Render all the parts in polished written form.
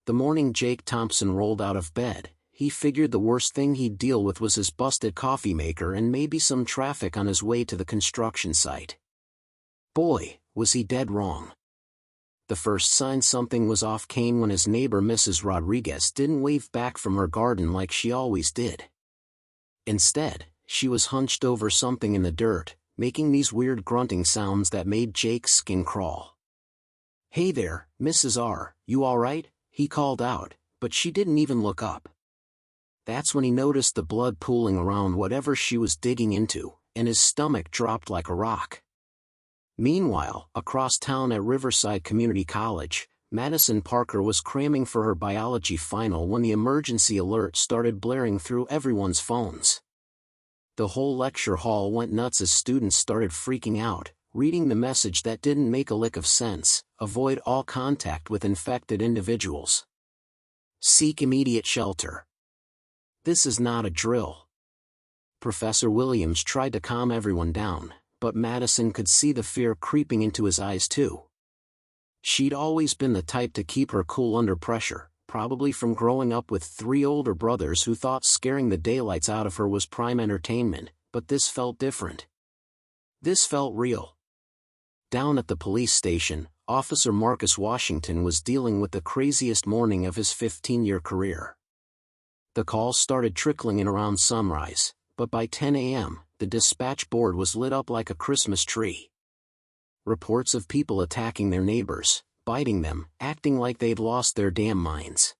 The morning Jake Thompson rolled out of bed, he figured the worst thing he'd deal with was his busted coffee maker and maybe some traffic on his way to the construction site. Boy, was he dead wrong. The first sign something was off came when his neighbor Mrs. Rodriguez didn't wave back from her garden like she always did. Instead, she was hunched over something in the dirt, making these weird grunting sounds that made Jake's skin crawl. "Hey there, Mrs. R, you alright?" he called out, but she didn't even look up. That's when he noticed the blood pooling around whatever she was digging into, and his stomach dropped like a rock. Meanwhile, across town at Riverside Community College, Madison Parker was cramming for her biology final when the emergency alert started blaring through everyone's phones. The whole lecture hall went nuts as students started freaking out, reading the message that didn't make a lick of sense: avoid all contact with infected individuals. Seek immediate shelter. This is not a drill. Professor Williams tried to calm everyone down, but Madison could see the fear creeping into his eyes too. She'd always been the type to keep her cool under pressure, probably from growing up with 3 older brothers who thought scaring the daylights out of her was prime entertainment, but this felt different. This felt real. Down at the police station, Officer Marcus Washington was dealing with the craziest morning of his 15-year career. The calls started trickling in around sunrise, but by 10 a.m., the dispatch board was lit up like a Christmas tree. Reports of people attacking their neighbors, biting them, acting like they'd lost their damn minds.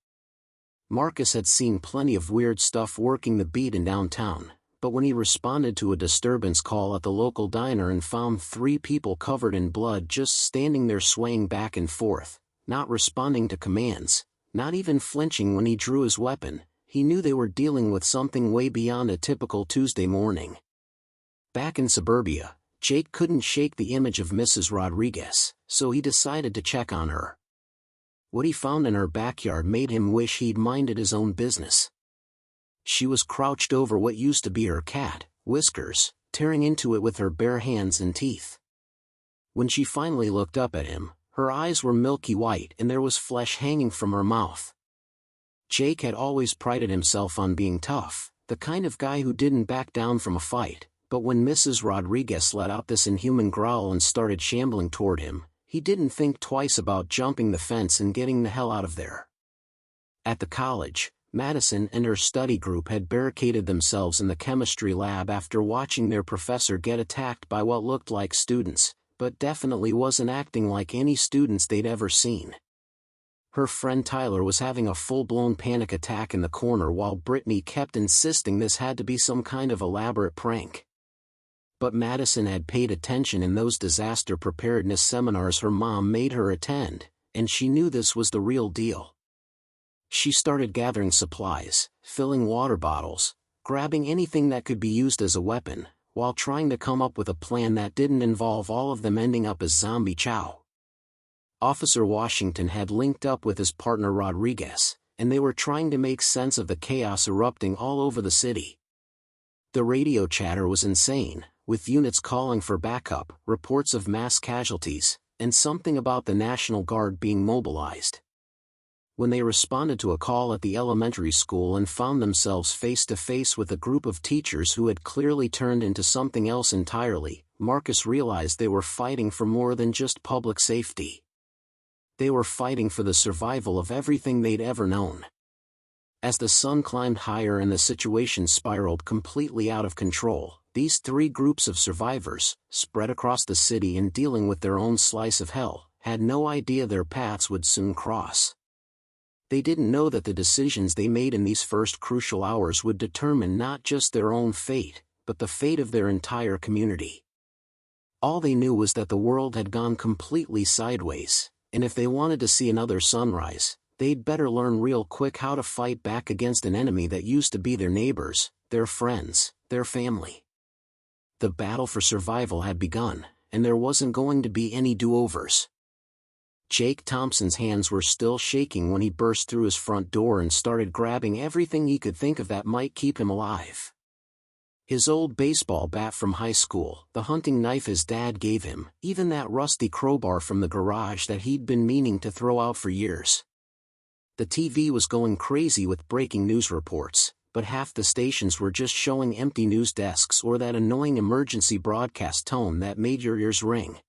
Marcus had seen plenty of weird stuff working the beat in downtown, but when he responded to a disturbance call at the local diner and found 3 people covered in blood just standing there swaying back and forth, not responding to commands, not even flinching when he drew his weapon, he knew they were dealing with something way beyond a typical Tuesday morning. Back in suburbia, Jake couldn't shake the image of Mrs. Rodriguez, so he decided to check on her. What he found in her backyard made him wish he'd minded his own business. She was crouched over what used to be her cat, Whiskers, tearing into it with her bare hands and teeth. When she finally looked up at him, her eyes were milky white and there was flesh hanging from her mouth. Jake had always prided himself on being tough, the kind of guy who didn't back down from a fight, but when Mrs. Rodriguez let out this inhuman growl and started shambling toward him, he didn't think twice about jumping the fence and getting the hell out of there. At the college, Madison and her study group had barricaded themselves in the chemistry lab after watching their professor get attacked by what looked like students, but definitely wasn't acting like any students they'd ever seen. Her friend Tyler was having a full-blown panic attack in the corner while Brittany kept insisting this had to be some kind of elaborate prank. But Madison had paid attention in those disaster preparedness seminars her mom made her attend, and she knew this was the real deal. She started gathering supplies, filling water bottles, grabbing anything that could be used as a weapon, while trying to come up with a plan that didn't involve all of them ending up as zombie chow. Officer Washington had linked up with his partner Rodriguez, and they were trying to make sense of the chaos erupting all over the city. The radio chatter was insane, with units calling for backup, reports of mass casualties, and something about the National Guard being mobilized. When they responded to a call at the elementary school and found themselves face to face with a group of teachers who had clearly turned into something else entirely, Marcus realized they were fighting for more than just public safety. They were fighting for the survival of everything they'd ever known. As the sun climbed higher and the situation spiraled completely out of control, these 3 groups of survivors, spread across the city and dealing with their own slice of hell, had no idea their paths would soon cross. They didn't know that the decisions they made in these first crucial hours would determine not just their own fate, but the fate of their entire community. All they knew was that the world had gone completely sideways, and if they wanted to see another sunrise, they'd better learn real quick how to fight back against an enemy that used to be their neighbors, their friends, their family. The battle for survival had begun, and there wasn't going to be any do-overs. Jake Thompson's hands were still shaking when he burst through his front door and started grabbing everything he could think of that might keep him alive. His old baseball bat from high school, the hunting knife his dad gave him, even that rusty crowbar from the garage that he'd been meaning to throw out for years. The TV was going crazy with breaking news reports, but half the stations were just showing empty news desks or that annoying emergency broadcast tone that made your ears ring.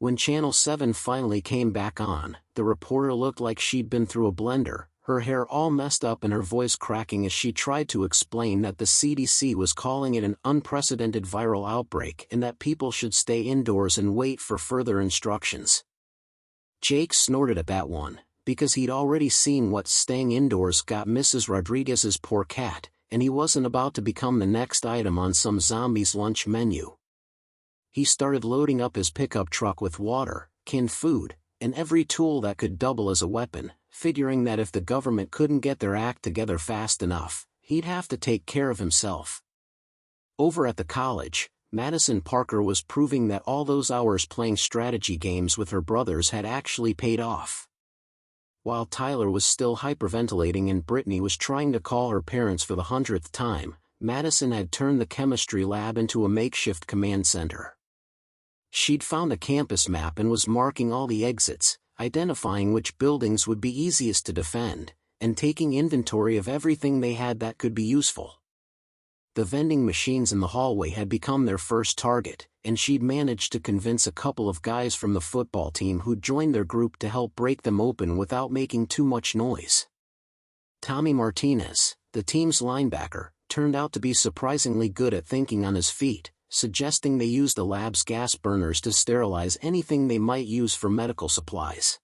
When Channel 7 finally came back on, the reporter looked like she'd been through a blender, her hair all messed up and her voice cracking as she tried to explain that the CDC was calling it an unprecedented viral outbreak and that people should stay indoors and wait for further instructions. Jake snorted at that one, because he'd already seen what staying indoors got Mrs. Rodriguez's poor cat, and he wasn't about to become the next item on some zombie's lunch menu. He started loading up his pickup truck with water, canned food, and every tool that could double as a weapon, figuring that if the government couldn't get their act together fast enough, he'd have to take care of himself. Over at the college, Madison Parker was proving that all those hours playing strategy games with her brothers had actually paid off. While Tyler was still hyperventilating and Brittany was trying to call her parents for the 100th time, Madison had turned the chemistry lab into a makeshift command center. She'd found a campus map and was marking all the exits, identifying which buildings would be easiest to defend, and taking inventory of everything they had that could be useful. The vending machines in the hallway had become their first target, and she'd managed to convince a couple of guys from the football team who'd joined their group to help break them open without making too much noise. Tommy Martinez, the team's linebacker, turned out to be surprisingly good at thinking on his feet, suggesting they use the lab's gas burners to sterilize anything they might use for medical supplies.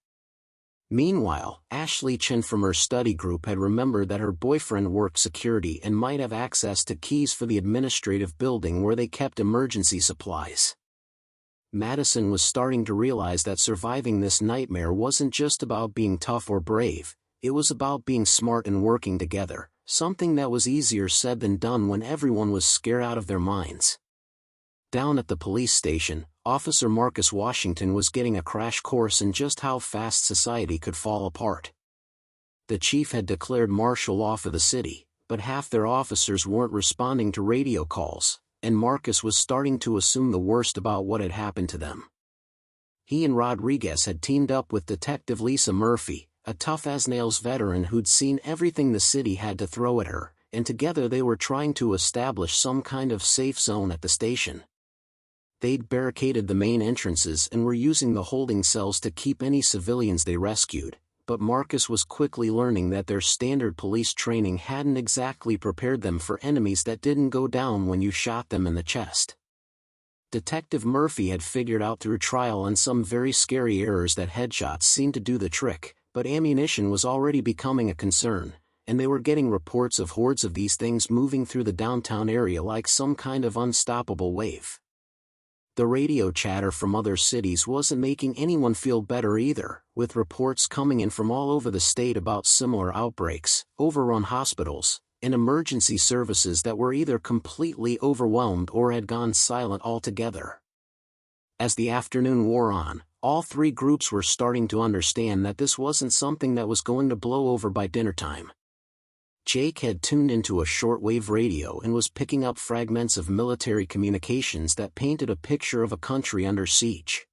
Meanwhile, Ashley Chen from her study group had remembered that her boyfriend worked security and might have access to keys for the administrative building where they kept emergency supplies. Madison was starting to realize that surviving this nightmare wasn't just about being tough or brave, it was about being smart and working together, something that was easier said than done when everyone was scared out of their minds. Down at the police station, Officer Marcus Washington was getting a crash course in just how fast society could fall apart. The chief had declared martial law for the city, but half their officers weren't responding to radio calls, and Marcus was starting to assume the worst about what had happened to them. He and Rodriguez had teamed up with Detective Lisa Murphy, a tough-as-nails veteran who'd seen everything the city had to throw at her, and together they were trying to establish some kind of safe zone at the station. They'd barricaded the main entrances and were using the holding cells to keep any civilians they rescued, but Marcus was quickly learning that their standard police training hadn't exactly prepared them for enemies that didn't go down when you shot them in the chest. Detective Murphy had figured out through trial and some very scary errors that headshots seemed to do the trick, but ammunition was already becoming a concern, and they were getting reports of hordes of these things moving through the downtown area like some kind of unstoppable wave. The radio chatter from other cities wasn't making anyone feel better either, with reports coming in from all over the state about similar outbreaks, overrun hospitals, and emergency services that were either completely overwhelmed or had gone silent altogether. As the afternoon wore on, all three groups were starting to understand that this wasn't something that was going to blow over by dinner time. Jake had tuned into a shortwave radio and was picking up fragments of military communications that painted a picture of a country under siege.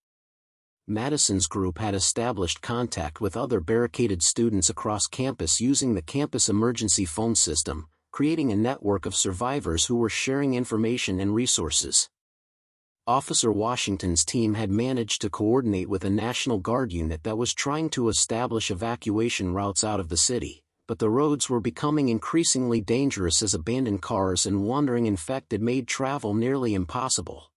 Madison's group had established contact with other barricaded students across campus using the campus emergency phone system, creating a network of survivors who were sharing information and resources. Officer Washington's team had managed to coordinate with a National Guard unit that was trying to establish evacuation routes out of the city, but the roads were becoming increasingly dangerous as abandoned cars and wandering infected made travel nearly impossible.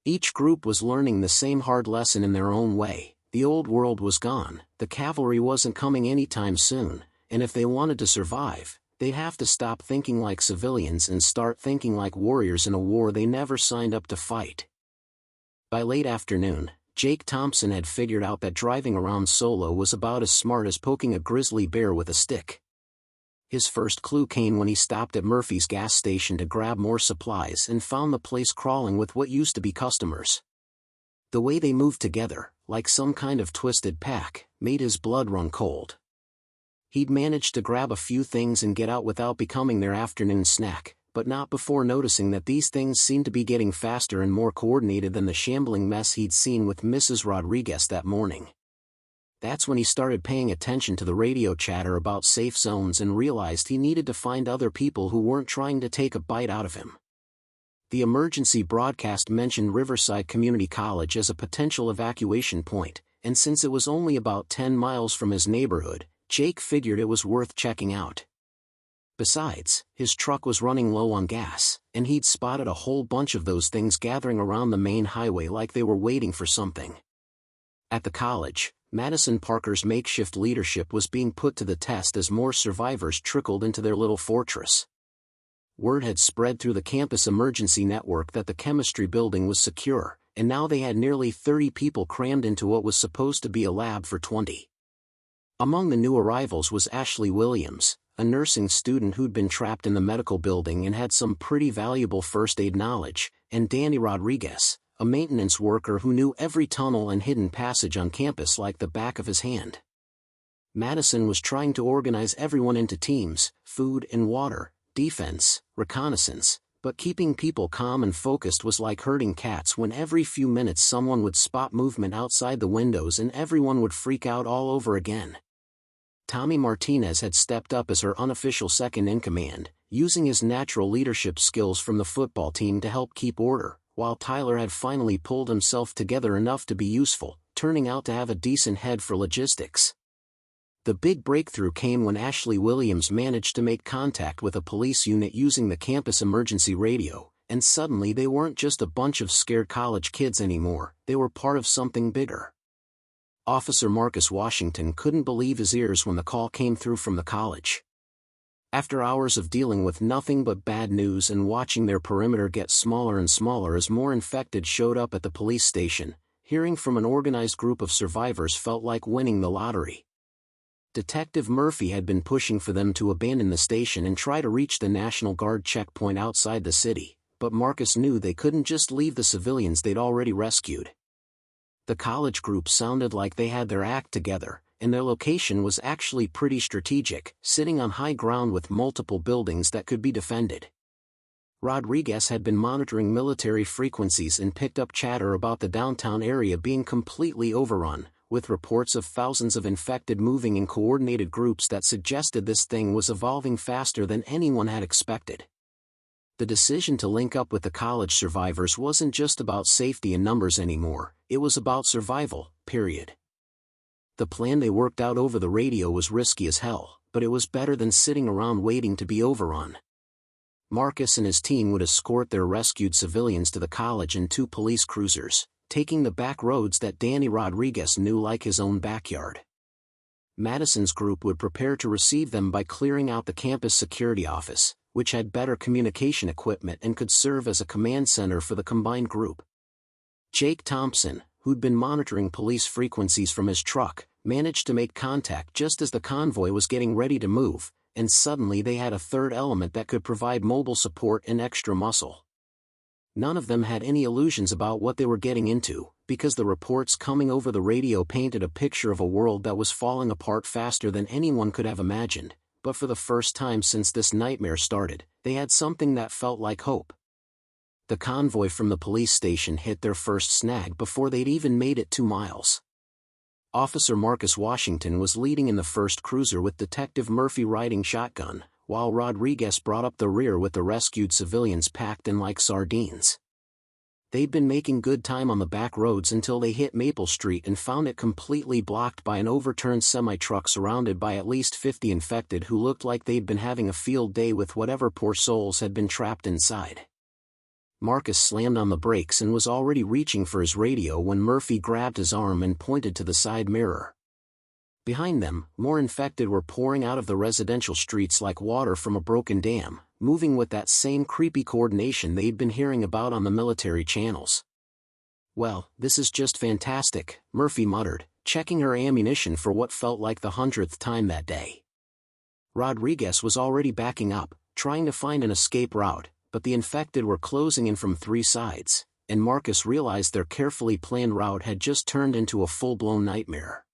Each group was learning the same hard lesson in their own way: the old world was gone, the cavalry wasn't coming anytime soon, and if they wanted to survive, they'd have to stop thinking like civilians and start thinking like warriors in a war they never signed up to fight. By late afternoon, Jake Thompson had figured out that driving around solo was about as smart as poking a grizzly bear with a stick. His first clue came when he stopped at Murphy's gas station to grab more supplies and found the place crawling with what used to be customers. The way they moved together, like some kind of twisted pack, made his blood run cold. He'd managed to grab a few things and get out without becoming their afternoon snack, but not before noticing that these things seemed to be getting faster and more coordinated than the shambling mess he'd seen with Mrs. Rodriguez that morning. That's when he started paying attention to the radio chatter about safe zones and realized he needed to find other people who weren't trying to take a bite out of him. The emergency broadcast mentioned Riverside Community College as a potential evacuation point, and since it was only about 10 miles from his neighborhood, Jake figured it was worth checking out. Besides, his truck was running low on gas, and he'd spotted a whole bunch of those things gathering around the main highway like they were waiting for something. At the college, Madison Parker's makeshift leadership was being put to the test as more survivors trickled into their little fortress. Word had spread through the campus emergency network that the chemistry building was secure, and now they had nearly 30 people crammed into what was supposed to be a lab for 20. Among the new arrivals was Ashley Williams, a nursing student who'd been trapped in the medical building and had some pretty valuable first aid knowledge, and Danny Rodriguez, a maintenance worker who knew every tunnel and hidden passage on campus like the back of his hand. Madison was trying to organize everyone into teams: food and water, defense, reconnaissance, but keeping people calm and focused was like herding cats when every few minutes someone would spot movement outside the windows and everyone would freak out all over again. Tommy Martinez had stepped up as her unofficial second-in-command, using his natural leadership skills from the football team to help keep order, while Tyler had finally pulled himself together enough to be useful, turning out to have a decent head for logistics. The big breakthrough came when Ashley Williams managed to make contact with a police unit using the campus emergency radio, and suddenly they weren't just a bunch of scared college kids anymore, they were part of something bigger. Officer Marcus Washington couldn't believe his ears when the call came through from the college. After hours of dealing with nothing but bad news and watching their perimeter get smaller and smaller as more infected showed up at the police station, hearing from an organized group of survivors felt like winning the lottery. Detective Murphy had been pushing for them to abandon the station and try to reach the National Guard checkpoint outside the city, but Marcus knew they couldn't just leave the civilians they'd already rescued. The college group sounded like they had their act together, and their location was actually pretty strategic, sitting on high ground with multiple buildings that could be defended. Rodriguez had been monitoring military frequencies and picked up chatter about the downtown area being completely overrun, with reports of thousands of infected moving in coordinated groups that suggested this thing was evolving faster than anyone had expected. The decision to link up with the college survivors wasn't just about safety and numbers anymore, it was about survival, period. The plan they worked out over the radio was risky as hell, but it was better than sitting around waiting to be overrun. Marcus and his team would escort their rescued civilians to the college in 2 police cruisers, taking the back roads that Danny Rodriguez knew like his own backyard. Madison's group would prepare to receive them by clearing out the campus security office, which had better communication equipment and could serve as a command center for the combined group. Jake Thompson, who'd been monitoring police frequencies from his truck, managed to make contact just as the convoy was getting ready to move, and suddenly they had a third element that could provide mobile support and extra muscle. None of them had any illusions about what they were getting into, because the reports coming over the radio painted a picture of a world that was falling apart faster than anyone could have imagined, but for the first time since this nightmare started, they had something that felt like hope. The convoy from the police station hit their first snag before they'd even made it 2 miles. Officer Marcus Washington was leading in the first cruiser with Detective Murphy riding shotgun, while Rodriguez brought up the rear with the rescued civilians packed in like sardines. They'd been making good time on the back roads until they hit Maple Street and found it completely blocked by an overturned semi-truck surrounded by at least 50 infected who looked like they'd been having a field day with whatever poor souls had been trapped inside. Marcus slammed on the brakes and was already reaching for his radio when Murphy grabbed his arm and pointed to the side mirror. Behind them, more infected were pouring out of the residential streets like water from a broken dam, moving with that same creepy coordination they'd been hearing about on the military channels. "Well, this is just fantastic," Murphy muttered, checking her ammunition for what felt like the 100th time that day. Rodriguez was already backing up, trying to find an escape route, but the infected were closing in from 3 sides, and Marcus realized their carefully planned route had just turned into a full-blown nightmare.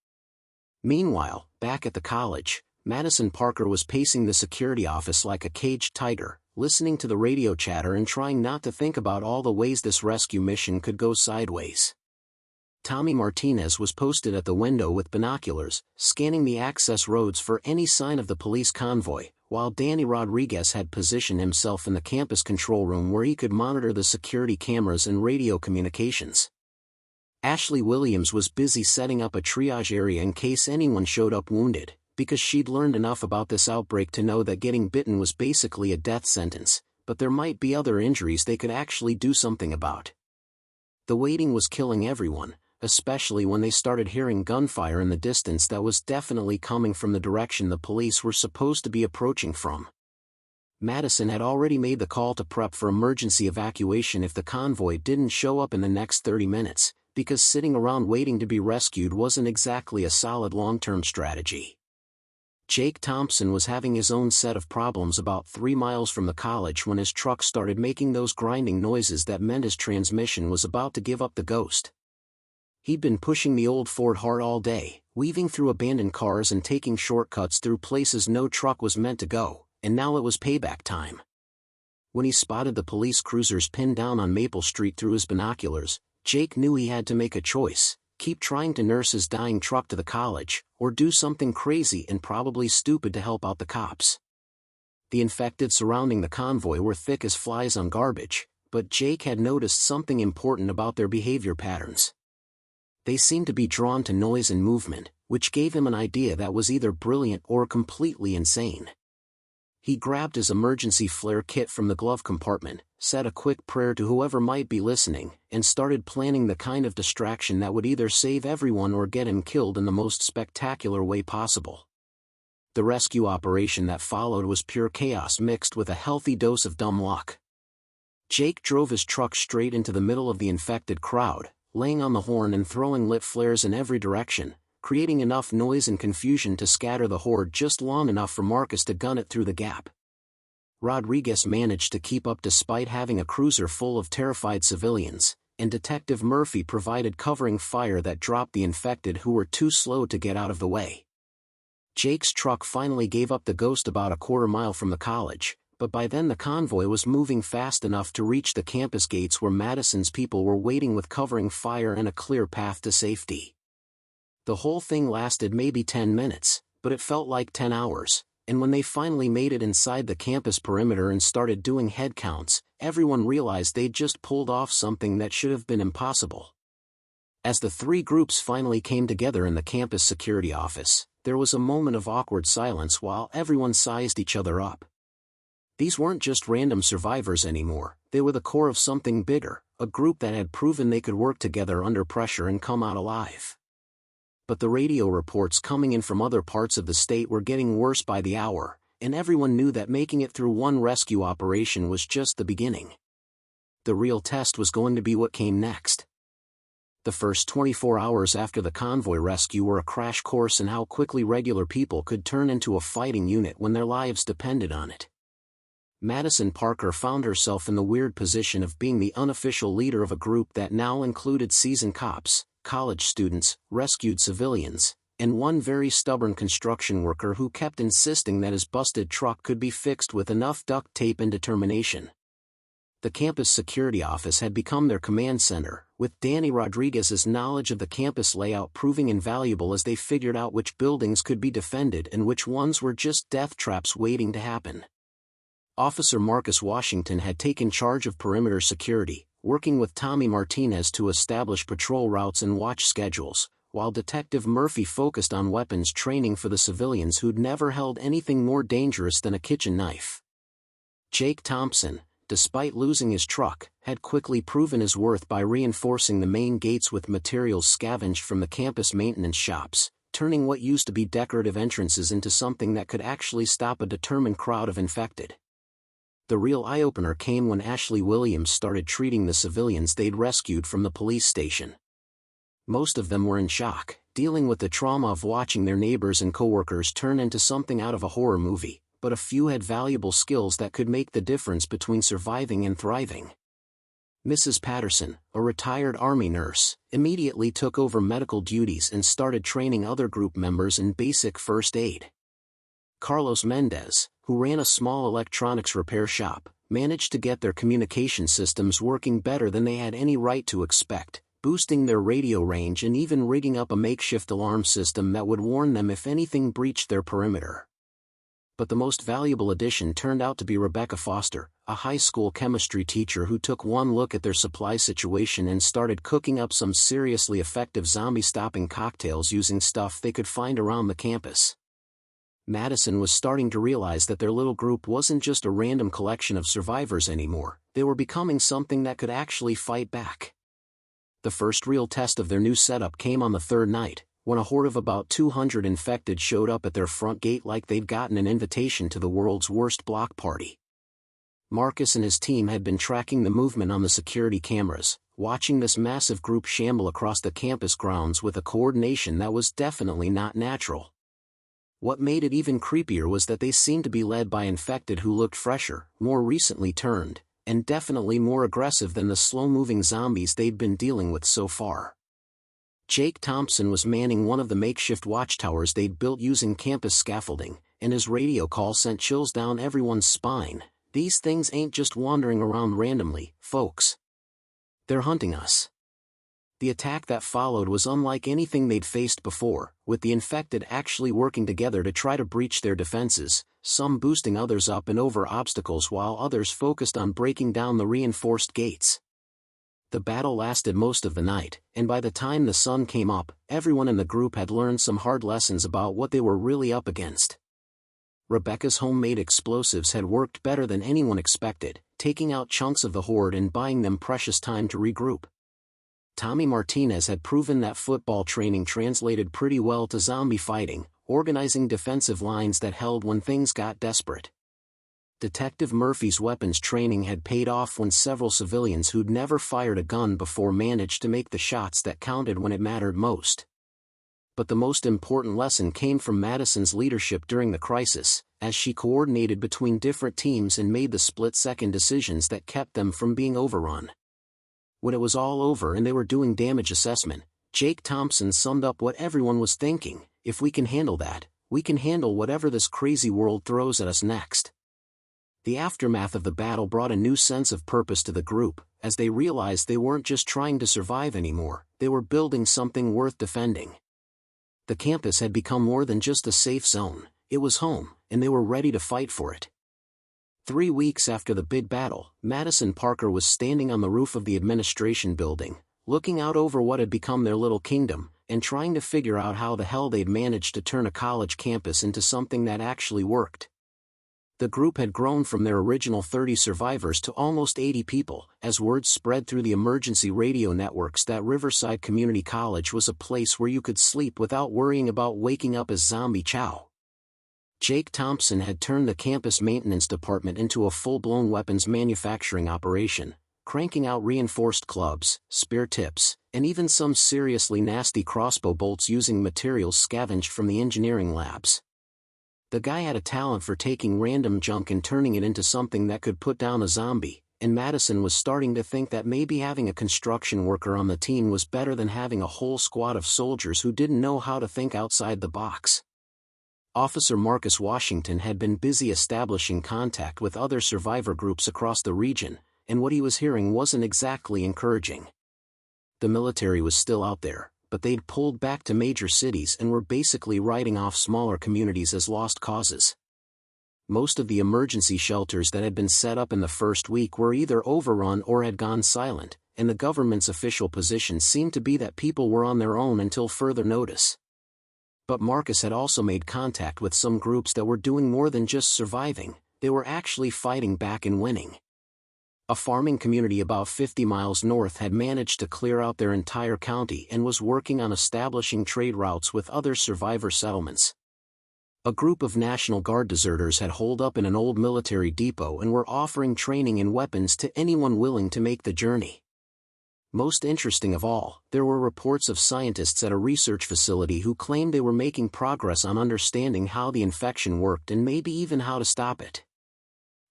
Meanwhile, back at the college, Madison Parker was pacing the security office like a caged tiger, listening to the radio chatter and trying not to think about all the ways this rescue mission could go sideways. Tommy Martinez was posted at the window with binoculars, scanning the access roads for any sign of the police convoy, while Danny Rodriguez had positioned himself in the campus control room where he could monitor the security cameras and radio communications. Ashley Williams was busy setting up a triage area in case anyone showed up wounded, because she'd learned enough about this outbreak to know that getting bitten was basically a death sentence, but there might be other injuries they could actually do something about. The waiting was killing everyone, especially when they started hearing gunfire in the distance that was definitely coming from the direction the police were supposed to be approaching from. Madison had already made the call to prep for emergency evacuation if the convoy didn't show up in the next 30 minutes, because sitting around waiting to be rescued wasn't exactly a solid long-term strategy. Jake Thompson was having his own set of problems about 3 miles from the college when his truck started making those grinding noises that meant his transmission was about to give up the ghost. He'd been pushing the old Ford hard all day, weaving through abandoned cars and taking shortcuts through places no truck was meant to go, and now it was payback time. When he spotted the police cruisers pinned down on Maple Street through his binoculars, Jake knew he had to make a choice: keep trying to nurse his dying truck to the college, or do something crazy and probably stupid to help out the cops. The infected surrounding the convoy were thick as flies on garbage, but Jake had noticed something important about their behavior patterns. They seemed to be drawn to noise and movement, which gave him an idea that was either brilliant or completely insane. He grabbed his emergency flare kit from the glove compartment, said a quick prayer to whoever might be listening, and started planning the kind of distraction that would either save everyone or get him killed in the most spectacular way possible. The rescue operation that followed was pure chaos mixed with a healthy dose of dumb luck. Jake drove his truck straight into the middle of the infected crowd, laying on the horn and throwing lit flares in every direction, creating enough noise and confusion to scatter the horde just long enough for Marcus to gun it through the gap. Rodriguez managed to keep up despite having a cruiser full of terrified civilians, and Detective Murphy provided covering fire that dropped the infected who were too slow to get out of the way. Jake's truck finally gave up the ghost about a quarter mile from the college, but by then the convoy was moving fast enough to reach the campus gates where Madison's people were waiting with covering fire and a clear path to safety. The whole thing lasted maybe 10 minutes, but it felt like 10 hours, and when they finally made it inside the campus perimeter and started doing head counts, everyone realized they'd just pulled off something that should have been impossible. As the three groups finally came together in the campus security office, there was a moment of awkward silence while everyone sized each other up. These weren't just random survivors anymore, they were the core of something bigger, a group that had proven they could work together under pressure and come out alive. But the radio reports coming in from other parts of the state were getting worse by the hour, and everyone knew that making it through one rescue operation was just the beginning. The real test was going to be what came next. The first 24 hours after the convoy rescue were a crash course in how quickly regular people could turn into a fighting unit when their lives depended on it. Madison Parker found herself in the weird position of being the unofficial leader of a group that now included seasoned cops, college students, rescued civilians, and one very stubborn construction worker who kept insisting that his busted truck could be fixed with enough duct tape and determination. The campus security office had become their command center, with Danny Rodriguez's knowledge of the campus layout proving invaluable as they figured out which buildings could be defended and which ones were just death traps waiting to happen. Officer Marcus Washington had taken charge of perimeter security, working with Tommy Martinez to establish patrol routes and watch schedules, while Detective Murphy focused on weapons training for the civilians who'd never held anything more dangerous than a kitchen knife. Jake Thompson, despite losing his truck, had quickly proven his worth by reinforcing the main gates with materials scavenged from the campus maintenance shops, turning what used to be decorative entrances into something that could actually stop a determined crowd of infected. The real eye-opener came when Ashley Williams started treating the civilians they'd rescued from the police station. Most of them were in shock, dealing with the trauma of watching their neighbors and coworkers turn into something out of a horror movie, but a few had valuable skills that could make the difference between surviving and thriving. Mrs. Patterson, a retired Army nurse, immediately took over medical duties and started training other group members in basic first aid. Carlos Mendez, who ran a small electronics repair shop, managed to get their communication systems working better than they had any right to expect, boosting their radio range and even rigging up a makeshift alarm system that would warn them if anything breached their perimeter. But the most valuable addition turned out to be Rebecca Foster, a high school chemistry teacher who took one look at their supply situation and started cooking up some seriously effective zombie-stopping cocktails using stuff they could find around the campus. Madison was starting to realize that their little group wasn't just a random collection of survivors anymore, they were becoming something that could actually fight back. The first real test of their new setup came on the third night, when a horde of about 200 infected showed up at their front gate like they'd gotten an invitation to the world's worst block party. Marcus and his team had been tracking the movement on the security cameras, watching this massive group shamble across the campus grounds with a coordination that was definitely not natural. What made it even creepier was that they seemed to be led by infected who looked fresher, more recently turned, and definitely more aggressive than the slow-moving zombies they'd been dealing with so far. Jake Thompson was manning one of the makeshift watchtowers they'd built using campus scaffolding, and his radio call sent chills down everyone's spine. These things ain't just wandering around randomly, folks. They're hunting us. The attack that followed was unlike anything they'd faced before, with the infected actually working together to try to breach their defenses, some boosting others up and over obstacles while others focused on breaking down the reinforced gates. The battle lasted most of the night, and by the time the sun came up, everyone in the group had learned some hard lessons about what they were really up against. Rebecca's homemade explosives had worked better than anyone expected, taking out chunks of the horde and buying them precious time to regroup. Tommy Martinez had proven that football training translated pretty well to zombie fighting, organizing defensive lines that held when things got desperate. Detective Murphy's weapons training had paid off when several civilians who'd never fired a gun before managed to make the shots that counted when it mattered most. But the most important lesson came from Madison's leadership during the crisis, as she coordinated between different teams and made the split-second decisions that kept them from being overrun. When it was all over and they were doing damage assessment, Jake Thompson summed up what everyone was thinking: if we can handle that, we can handle whatever this crazy world throws at us next. The aftermath of the battle brought a new sense of purpose to the group, as they realized they weren't just trying to survive anymore, they were building something worth defending. The campus had become more than just a safe zone, it was home, and they were ready to fight for it. 3 weeks after the big battle, Madison Parker was standing on the roof of the administration building, looking out over what had become their little kingdom, and trying to figure out how the hell they'd managed to turn a college campus into something that actually worked. The group had grown from their original 30 survivors to almost 80 people, as word spread through the emergency radio networks that Riverside Community College was a place where you could sleep without worrying about waking up as zombie chow. Jake Thompson had turned the campus maintenance department into a full-blown weapons manufacturing operation, cranking out reinforced clubs, spear tips, and even some seriously nasty crossbow bolts using materials scavenged from the engineering labs. The guy had a talent for taking random junk and turning it into something that could put down a zombie, and Madison was starting to think that maybe having a construction worker on the team was better than having a whole squad of soldiers who didn't know how to think outside the box. Officer Marcus Washington had been busy establishing contact with other survivor groups across the region, and what he was hearing wasn't exactly encouraging. The military was still out there, but they'd pulled back to major cities and were basically writing off smaller communities as lost causes. Most of the emergency shelters that had been set up in the first week were either overrun or had gone silent, and the government's official position seemed to be that people were on their own until further notice. But Marcus had also made contact with some groups that were doing more than just surviving, they were actually fighting back and winning. A farming community about 50 miles north had managed to clear out their entire county and was working on establishing trade routes with other survivor settlements. A group of National Guard deserters had holed up in an old military depot and were offering training and weapons to anyone willing to make the journey. Most interesting of all, there were reports of scientists at a research facility who claimed they were making progress on understanding how the infection worked and maybe even how to stop it.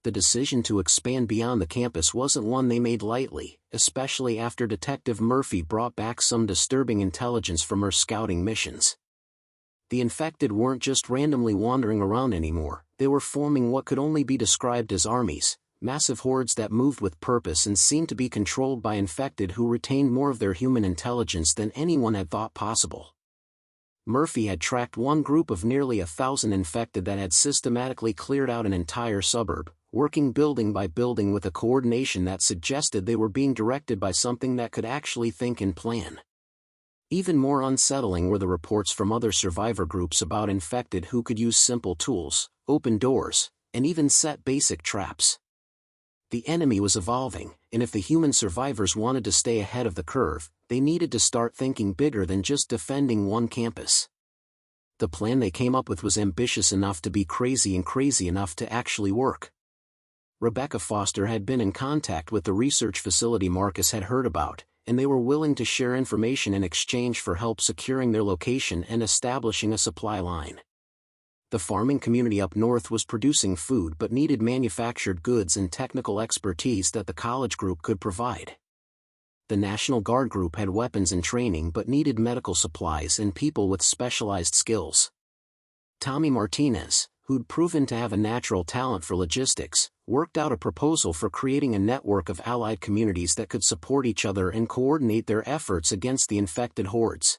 The decision to expand beyond the campus wasn't one they made lightly, especially after Detective Murphy brought back some disturbing intelligence from her scouting missions. The infected weren't just randomly wandering around anymore, they were forming what could only be described as armies, massive hordes that moved with purpose and seemed to be controlled by infected who retained more of their human intelligence than anyone had thought possible. Murphy had tracked one group of nearly 1,000 infected that had systematically cleared out an entire suburb, working building by building with a coordination that suggested they were being directed by something that could actually think and plan. Even more unsettling were the reports from other survivor groups about infected who could use simple tools, open doors, and even set basic traps. The enemy was evolving, and if the human survivors wanted to stay ahead of the curve, they needed to start thinking bigger than just defending one campus. The plan they came up with was ambitious enough to be crazy and crazy enough to actually work. Rebecca Foster had been in contact with the research facility Marcus had heard about, and they were willing to share information in exchange for help securing their location and establishing a supply line. The farming community up north was producing food but needed manufactured goods and technical expertise that the college group could provide. The National Guard group had weapons and training but needed medical supplies and people with specialized skills. Tommy Martinez, who'd proven to have a natural talent for logistics, worked out a proposal for creating a network of allied communities that could support each other and coordinate their efforts against the infected hordes.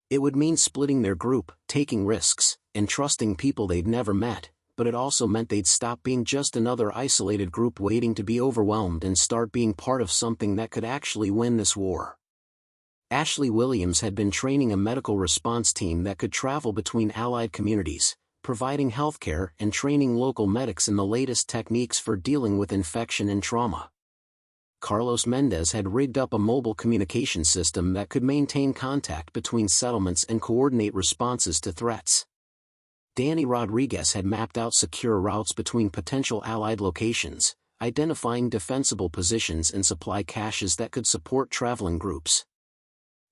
It would mean splitting their group, taking risks, and trusting people they'd never met, but it also meant they'd stop being just another isolated group waiting to be overwhelmed and start being part of something that could actually win this war. Ashley Williams had been training a medical response team that could travel between allied communities, providing healthcare and training local medics in the latest techniques for dealing with infection and trauma. Carlos Mendez had rigged up a mobile communication system that could maintain contact between settlements and coordinate responses to threats. Danny Rodriguez had mapped out secure routes between potential allied locations, identifying defensible positions and supply caches that could support traveling groups.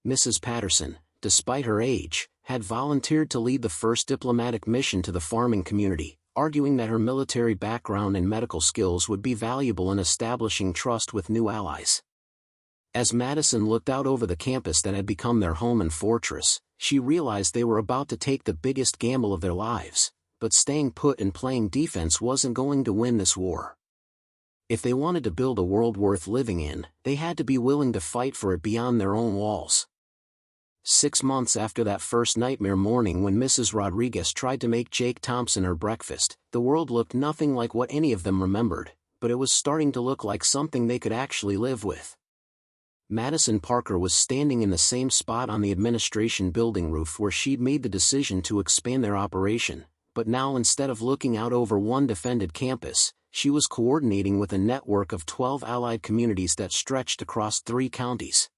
Mrs. Patterson, despite her age, had volunteered to lead the first diplomatic mission to the farming community, arguing that her military background and medical skills would be valuable in establishing trust with new allies. As Madison looked out over the campus that had become their home and fortress, she realized they were about to take the biggest gamble of their lives, but staying put and playing defense wasn't going to win this war. If they wanted to build a world worth living in, they had to be willing to fight for it beyond their own walls. 6 months after that first nightmare morning when Mrs. Rodriguez tried to make Jake Thompson her breakfast, the world looked nothing like what any of them remembered, but it was starting to look like something they could actually live with. Madison Parker was standing in the same spot on the administration building roof where she'd made the decision to expand their operation, but now instead of looking out over one defended campus, she was coordinating with a network of 12 allied communities that stretched across 3 counties.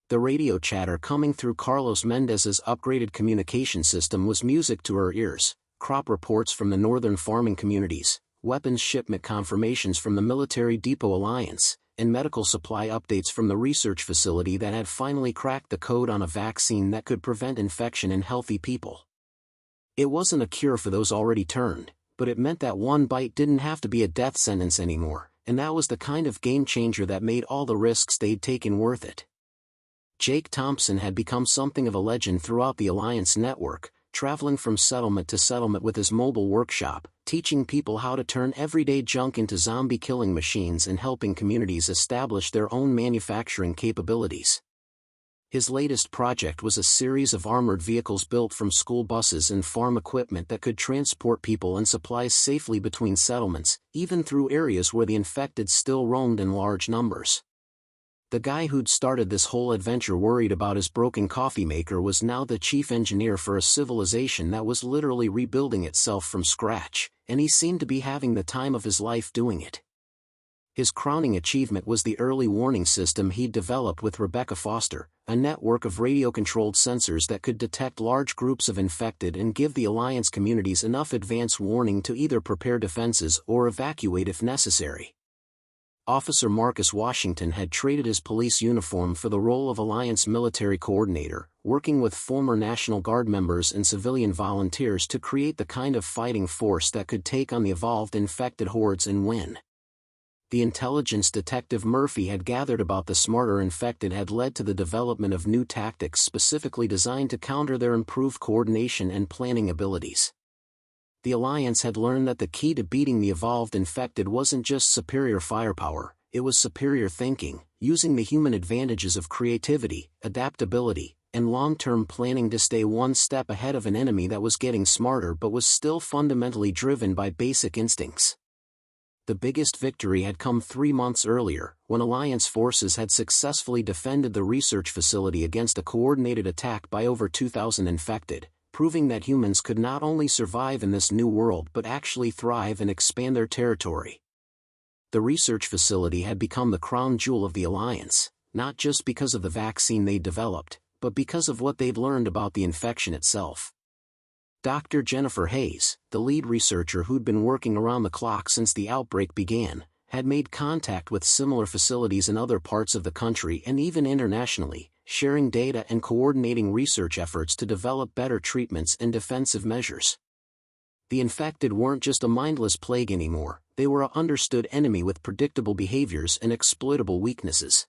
The radio chatter coming through Carlos Mendez's upgraded communication system was music to her ears: crop reports from the northern farming communities, weapons shipment confirmations from the Military Depot Alliance, and medical supply updates from the research facility that had finally cracked the code on a vaccine that could prevent infection in healthy people. It wasn't a cure for those already turned, but it meant that one bite didn't have to be a death sentence anymore, and that was the kind of game changer that made all the risks they'd taken worth it. Jake Thompson had become something of a legend throughout the Alliance network, traveling from settlement to settlement with his mobile workshop, teaching people how to turn everyday junk into zombie-killing machines and helping communities establish their own manufacturing capabilities. His latest project was a series of armored vehicles built from school buses and farm equipment that could transport people and supplies safely between settlements, even through areas where the infected still roamed in large numbers. The guy who'd started this whole adventure worried about his broken coffee maker was now the chief engineer for a civilization that was literally rebuilding itself from scratch, and he seemed to be having the time of his life doing it. His crowning achievement was the early warning system he'd developed with Rebecca Foster, a network of radio-controlled sensors that could detect large groups of infected and give the Alliance communities enough advance warning to either prepare defenses or evacuate if necessary. Officer Marcus Washington had traded his police uniform for the role of Alliance military coordinator, working with former National Guard members and civilian volunteers to create the kind of fighting force that could take on the evolved infected hordes and win. The intelligence detective Murphy had gathered about the smarter infected had led to the development of new tactics specifically designed to counter their improved coordination and planning abilities. The Alliance had learned that the key to beating the evolved infected wasn't just superior firepower, it was superior thinking, using the human advantages of creativity, adaptability, and long-term planning to stay one step ahead of an enemy that was getting smarter but was still fundamentally driven by basic instincts. The biggest victory had come 3 months earlier, when Alliance forces had successfully defended the research facility against a coordinated attack by over 2,000 infected, proving that humans could not only survive in this new world but actually thrive and expand their territory. The research facility had become the crown jewel of the Alliance, not just because of the vaccine they'd developed, but because of what they'd learned about the infection itself. Dr. Jennifer Hayes, the lead researcher who'd been working around the clock since the outbreak began, had made contact with similar facilities in other parts of the country and even internationally, sharing data and coordinating research efforts to develop better treatments and defensive measures. The infected weren't just a mindless plague anymore, they were an understood enemy with predictable behaviors and exploitable weaknesses.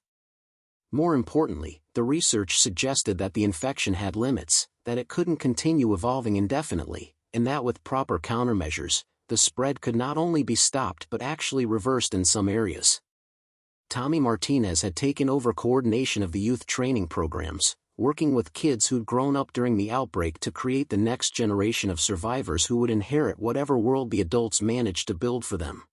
More importantly, the research suggested that the infection had limits, that it couldn't continue evolving indefinitely, and that with proper countermeasures, the spread could not only be stopped but actually reversed in some areas. Tommy Martinez had taken over coordination of the youth training programs, working with kids who'd grown up during the outbreak to create the next generation of survivors who would inherit whatever world the adults managed to build for them.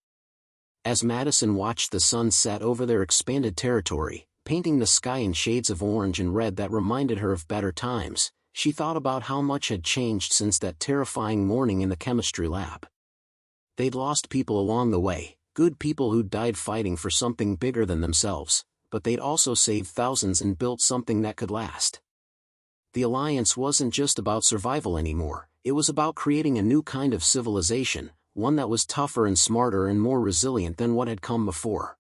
As Madison watched the sun set over their expanded territory, painting the sky in shades of orange and red that reminded her of better times, she thought about how much had changed since that terrifying morning in the chemistry lab. They'd lost people along the way, good people who'd died fighting for something bigger than themselves, but they'd also saved thousands and built something that could last. The Alliance wasn't just about survival anymore, it was about creating a new kind of civilization, one that was tougher and smarter and more resilient than what had come before.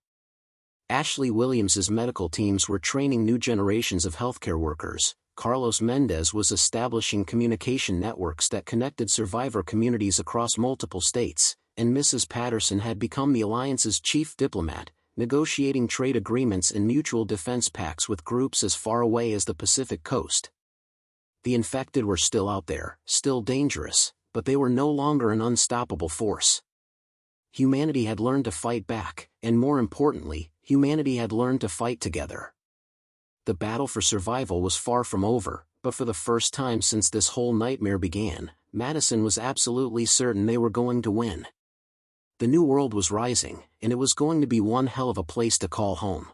Ashley Williams's medical teams were training new generations of healthcare workers. Carlos Mendez was establishing communication networks that connected survivor communities across multiple states, and Mrs. Patterson had become the Alliance's chief diplomat, negotiating trade agreements and mutual defense pacts with groups as far away as the Pacific coast. The infected were still out there, still dangerous, but they were no longer an unstoppable force. Humanity had learned to fight back, and more importantly, humanity had learned to fight together. The battle for survival was far from over, but for the first time since this whole nightmare began, Madison was absolutely certain they were going to win. The new world was rising, and it was going to be one hell of a place to call home.